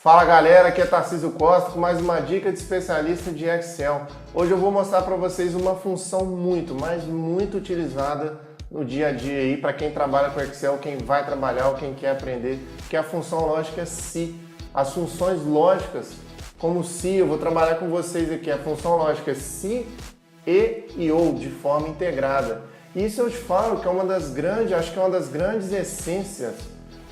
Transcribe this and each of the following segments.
Fala galera, aqui é Tarcísio Costa com mais uma dica de especialista de Excel. Hoje eu vou mostrar para vocês uma função muito utilizada no dia a dia aí para quem trabalha com Excel, quem vai trabalhar ou quem quer aprender, que é a função lógica se. As funções lógicas, como se, eu vou trabalhar com vocês aqui, a função lógica se e ou de forma integrada. Isso eu te falo que é uma das grandes, acho que é uma das grandes essências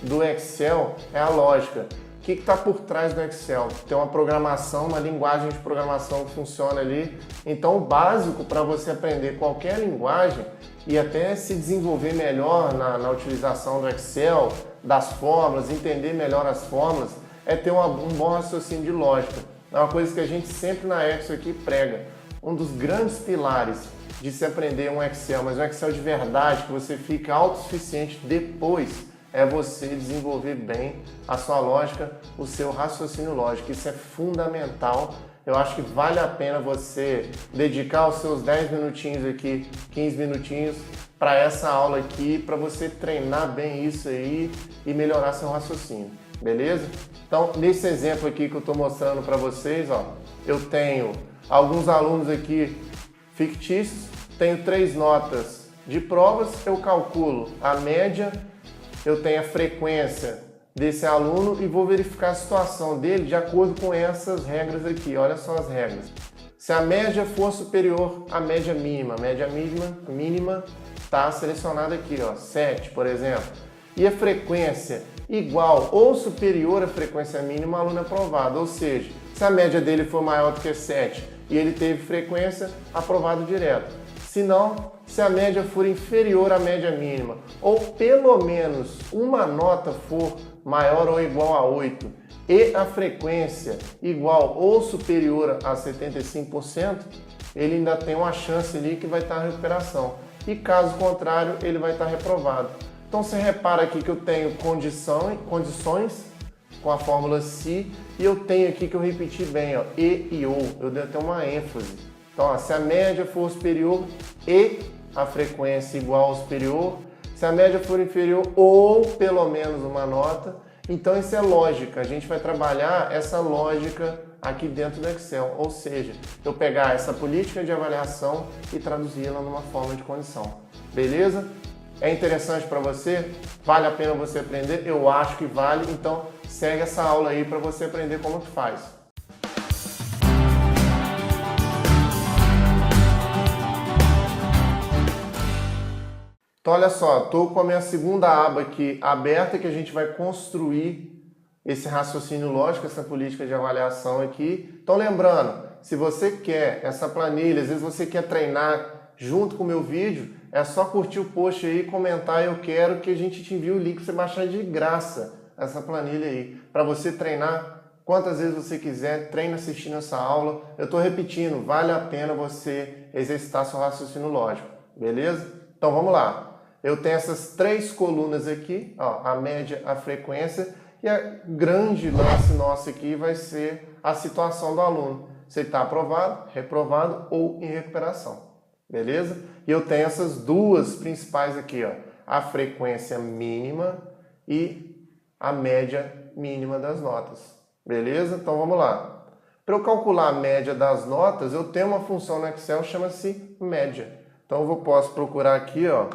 do Excel, é a lógica. O que está por trás do Excel? Tem uma programação, uma linguagem de programação que funciona ali. Então o básico para você aprender qualquer linguagem e até se desenvolver melhor na utilização do Excel, das fórmulas, entender melhor as fórmulas, é ter um bom raciocínio de lógica. É uma coisa que a gente sempre na Excel aqui prega. Um dos grandes pilares de se aprender um Excel, mas um Excel de verdade, que você fica autossuficiente depois, é você desenvolver bem a sua lógica, o seu raciocínio lógico. Isso é fundamental. Eu acho que vale a pena você dedicar os seus 10 minutinhos aqui, 15 minutinhos para essa aula aqui, para você treinar bem isso aí e melhorar seu raciocínio, beleza? Então, nesse exemplo aqui que eu estou mostrando para vocês, ó, eu tenho alguns alunos aqui fictícios, tenho 3 notas de provas, eu calculo a média, eu tenho a frequência desse aluno e vou verificar a situação dele de acordo com essas regras aqui. Olha só as regras. Se a média for superior à média mínima está selecionada aqui, ó, 7, por exemplo. E a frequência igual ou superior à frequência mínima, o aluno é aprovado. Ou seja, se a média dele for maior do que 7 e ele teve frequência, aprovado direto. Se não, se a média for inferior à média mínima, ou pelo menos uma nota for maior ou igual a 8, e a frequência igual ou superior a 75%, ele ainda tem uma chance ali que vai estar a recuperação. E caso contrário, ele vai estar reprovado. Então você repara aqui que eu tenho condições com a fórmula se, e eu tenho aqui que eu repeti bem, ó, e ou, eu dei até uma ênfase. Então, ó, se a média for superior e a frequência igual ou superior, se a média for inferior ou pelo menos uma nota, então isso é lógica. A gente vai trabalhar essa lógica aqui dentro do Excel, ou seja, eu pegar essa política de avaliação e traduzi-la numa forma de condição. Beleza? É interessante para você? Vale a pena você aprender? Eu acho que vale, então segue essa aula aí para você aprender como que faz. Então olha só, estou com a minha segunda aba aqui aberta, que a gente vai construir esse raciocínio lógico, essa política de avaliação aqui. Então lembrando, se você quer essa planilha, às vezes você quer treinar junto com o meu vídeo, é só curtir o post aí, comentar, eu quero que a gente te envie o link para você baixar de graça essa planilha aí, para você treinar quantas vezes você quiser, treina assistindo essa aula. Eu estou repetindo, vale a pena você exercitar seu raciocínio lógico, beleza? Então vamos lá. Eu tenho essas 3 colunas aqui, ó, a média, a frequência, e a grande lance nosso aqui vai ser a situação do aluno. Se ele está aprovado, reprovado ou em recuperação, beleza? E eu tenho essas 2 principais aqui, ó, a frequência mínima e a média mínima das notas, beleza? Então vamos lá. Para eu calcular a média das notas, eu tenho uma função no Excel que chama-se média. Então eu posso procurar aqui, ó,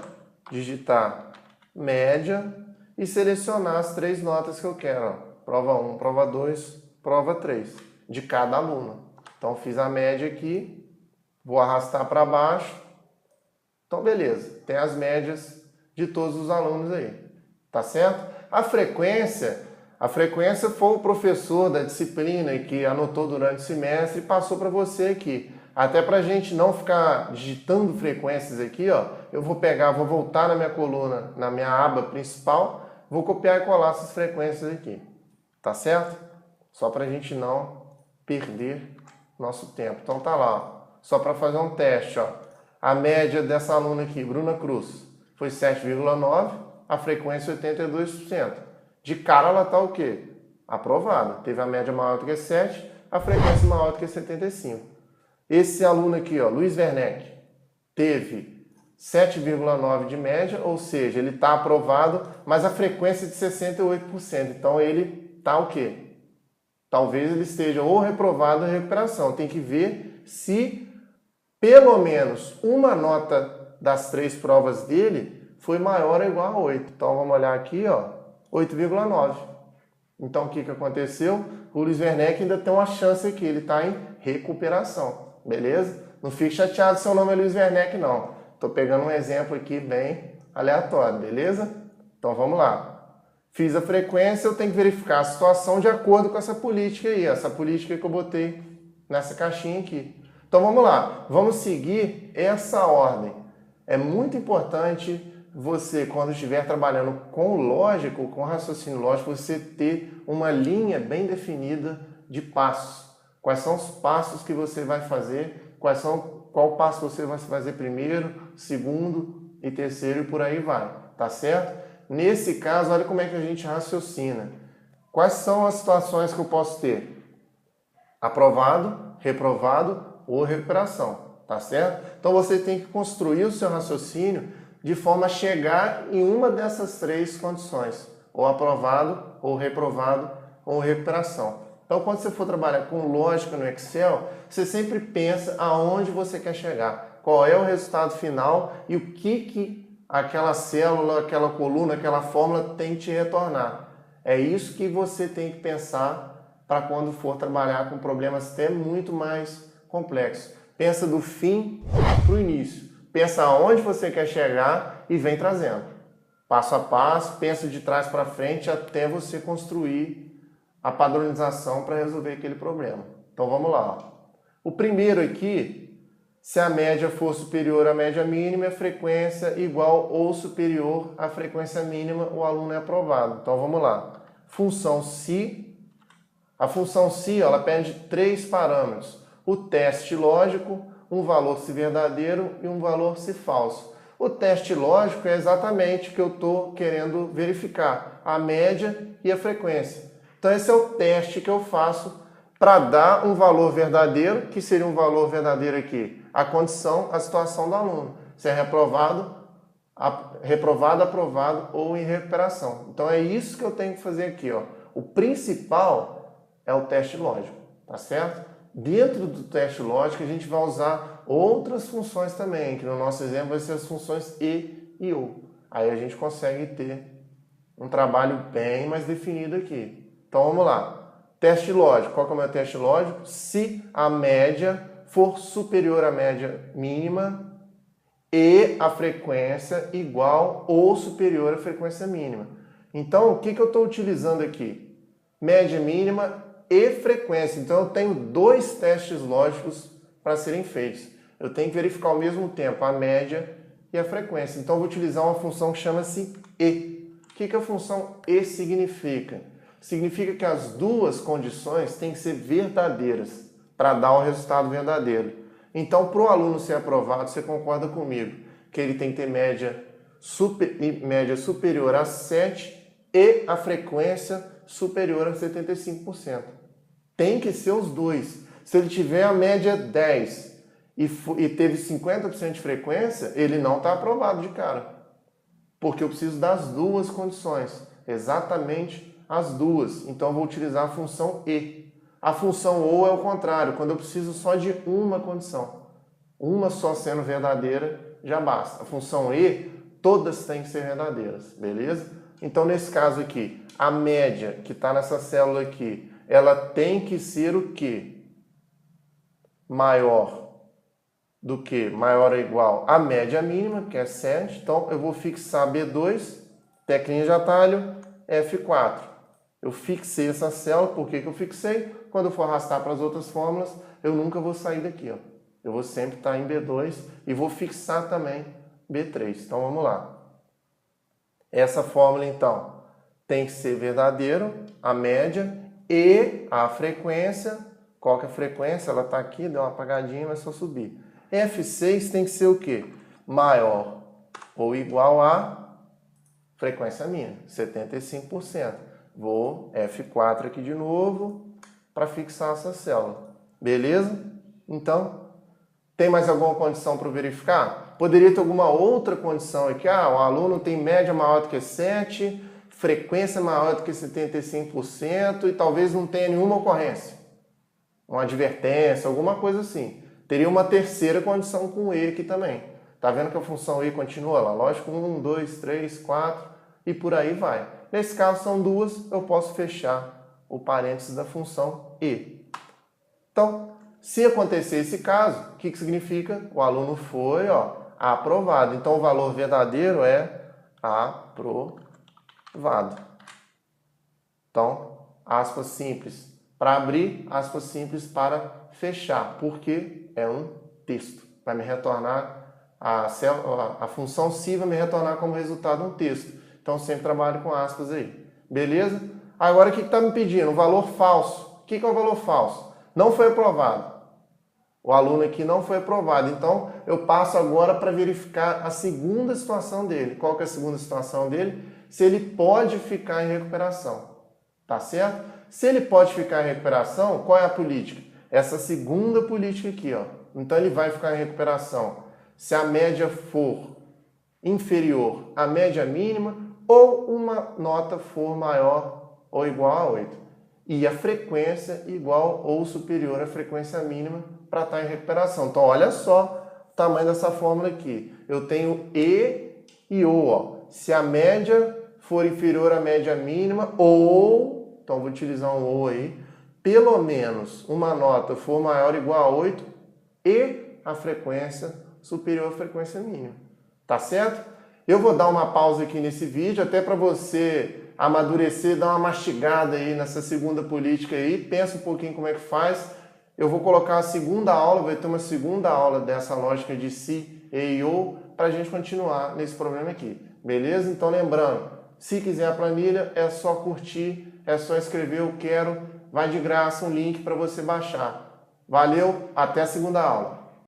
digitar média e selecionar as 3 notas que eu quero, ó. Prova 1, prova 2, prova 3, de cada aluno. Então fiz a média aqui, vou arrastar para baixo. Então beleza, tem as médias de todos os alunos aí, tá certo? A frequência foi o professor da disciplina que anotou durante o semestre e passou para você aqui. Até para a gente não ficar digitando frequências aqui, ó, eu vou voltar na minha coluna, na minha aba principal, vou copiar e colar essas frequências aqui, tá certo? Só para a gente não perder nosso tempo. Então tá lá, ó, só para fazer um teste, ó. A média dessa aluna aqui, Bruna Cruz, foi 7,9, a frequência 82%. De cara ela tá o quê? Aprovada. Teve a média maior do que 7, a frequência maior do que 75. Esse aluno aqui, ó, Luiz Werneck, teve 7,9 de média, ou seja, ele está aprovado, mas a frequência é de 68%. Então ele está o quê? talvez ele esteja ou reprovado ou em recuperação. Tem que ver se pelo menos uma nota das 3 provas dele foi maior ou igual a 8. Então vamos olhar aqui, ó, 8,9. Então o que aconteceu? O Luiz Werneck ainda tem uma chance aqui, ele está em recuperação, beleza? Não fique chateado se seu nome é Luiz Werneck, não. Estou pegando um exemplo aqui bem aleatório, beleza? Então vamos lá. Fiz a frequência, eu tenho que verificar a situação de acordo com essa política aí, essa política que eu botei nessa caixinha aqui. Então vamos lá, vamos seguir essa ordem. É muito importante você, quando estiver trabalhando com lógico, com raciocínio lógico, você ter uma linha bem definida de passos. Quais são os passos que você vai fazer, qual passo você vai fazer primeiro, segundo e terceiro e por aí vai, tá certo? Nesse caso, olha como é que a gente raciocina. Quais são as situações que eu posso ter? Aprovado, reprovado ou recuperação, tá certo? Então você tem que construir o seu raciocínio de forma a chegar em uma dessas 3 condições, ou aprovado, ou reprovado, ou recuperação. Então quando você for trabalhar com lógica no Excel, você sempre pensa aonde você quer chegar, qual é o resultado final e o que aquela célula, aquela coluna, aquela fórmula tem que te retornar. É isso que você tem que pensar para quando for trabalhar com problemas até muito mais complexos. Pensa do fim para o início. Pensa aonde você quer chegar e vem trazendo. Passo a passo, pensa de trás para frente até você construir a padronização para resolver aquele problema. Então vamos lá. O primeiro aqui, se a média for superior à média mínima, a frequência igual ou superior à frequência mínima, o aluno é aprovado. Então vamos lá. Função se. A função se, ela pede 3 parâmetros. O teste lógico, um valor se verdadeiro e um valor se falso. O teste lógico é exatamente o que eu estou querendo verificar, a média e a frequência. Então esse é o teste que eu faço para dar um valor verdadeiro, que seria um valor verdadeiro aqui, a condição, a situação do aluno. Se é reprovado, aprovado ou em recuperação. Então é isso que eu tenho que fazer aqui, ó. O principal é o teste lógico, tá certo? Dentro do teste lógico a gente vai usar outras funções também, que no nosso exemplo vai ser as funções e ou. Aí a gente consegue ter um trabalho bem mais definido aqui. Então vamos lá. Teste lógico. Qual que é o meu teste lógico? Se a média for superior à média mínima e a frequência igual ou superior à frequência mínima. Então, o que eu estou utilizando aqui? Média mínima e frequência. Então, eu tenho 2 testes lógicos para serem feitos. Eu tenho que verificar ao mesmo tempo a média e a frequência. Então, eu vou utilizar uma função que chama-se e. O que a função e significa? Significa que as 2 condições têm que ser verdadeiras para dar um resultado verdadeiro. Então, para o aluno ser aprovado, você concorda comigo que ele tem que ter média superior a 7 e a frequência superior a 75%. Tem que ser os 2. Se ele tiver a média 10 e teve 50% de frequência, ele não está aprovado de cara. Porque eu preciso das 2 condições, exatamente as 2. Então eu vou utilizar a função e. A função ou é o contrário, quando eu preciso só de uma condição. Uma só sendo verdadeira já basta. A função e, todas têm que ser verdadeiras, beleza? Então nesse caso aqui, a média que está nessa célula aqui, ela tem que ser o quê? Maior do que? Maior ou igual à média mínima, que é 7. Então eu vou fixar B2, teclinha de atalho, F4. Eu fixei essa célula, por que eu fixei? Quando eu for arrastar para as outras fórmulas, eu nunca vou sair daqui, ó. Eu vou sempre estar em B2 e vou fixar também B3. Então vamos lá. Essa fórmula então tem que ser verdadeiro, a média e a frequência. Qual que é a frequência? Ela está aqui, deu uma apagadinha, mas é só subir. F6 tem que ser o quê? Maior ou igual a frequência mínima, 75%. Vou F4 aqui de novo para fixar essa célula. Beleza? Então, tem mais alguma condição para verificar? Poderia ter alguma outra condição aqui. O aluno tem média maior do que 7, frequência maior do que 75% e talvez não tenha nenhuma ocorrência, uma advertência, alguma coisa assim. Teria uma terceira condição com o E aqui também. Tá vendo que a função E continua lá? Lógico, 1, 2, 3, 4 e por aí vai. Nesse caso são duas, eu posso fechar o parênteses da função E. Então, se acontecer esse caso, o que significa? O aluno foi aprovado. Então, o valor verdadeiro é aprovado. Então, aspas simples para abrir, aspas simples para fechar, porque é um texto. Vai me retornar, a função se vai me retornar como resultado um texto. Então, sempre trabalho com aspas aí. Beleza? Agora, o que está me pedindo? O valor falso. O que é o valor falso? Não foi aprovado. O aluno aqui não foi aprovado. Então, eu passo agora para verificar a segunda situação dele. Qual que é a segunda situação dele? Se ele pode ficar em recuperação. Tá certo? Se ele pode ficar em recuperação, qual é a política? Essa segunda política aqui, ó. Então, ele vai ficar em recuperação se a média for inferior à média mínima ou uma nota for maior ou igual a 8. E a frequência igual ou superior à frequência mínima para estar em recuperação. Então, olha só o tamanho dessa fórmula aqui. Eu tenho E e O. Ó. Se a média for inferior à média mínima ou, então vou utilizar um ou aí, pelo menos uma nota for maior ou igual a 8 e a frequência superior à frequência mínima. Tá certo? Eu vou dar uma pausa aqui nesse vídeo, até para você amadurecer, dar uma mastigada aí nessa segunda política aí, pensa um pouquinho como é que faz. Eu vou colocar a segunda aula, vai ter uma segunda aula dessa lógica de se, e ou, para a gente continuar nesse problema aqui. Beleza? Então lembrando, se quiser a planilha, é só curtir, é só escrever eu quero, vai de graça um link para você baixar. Valeu, até a segunda aula.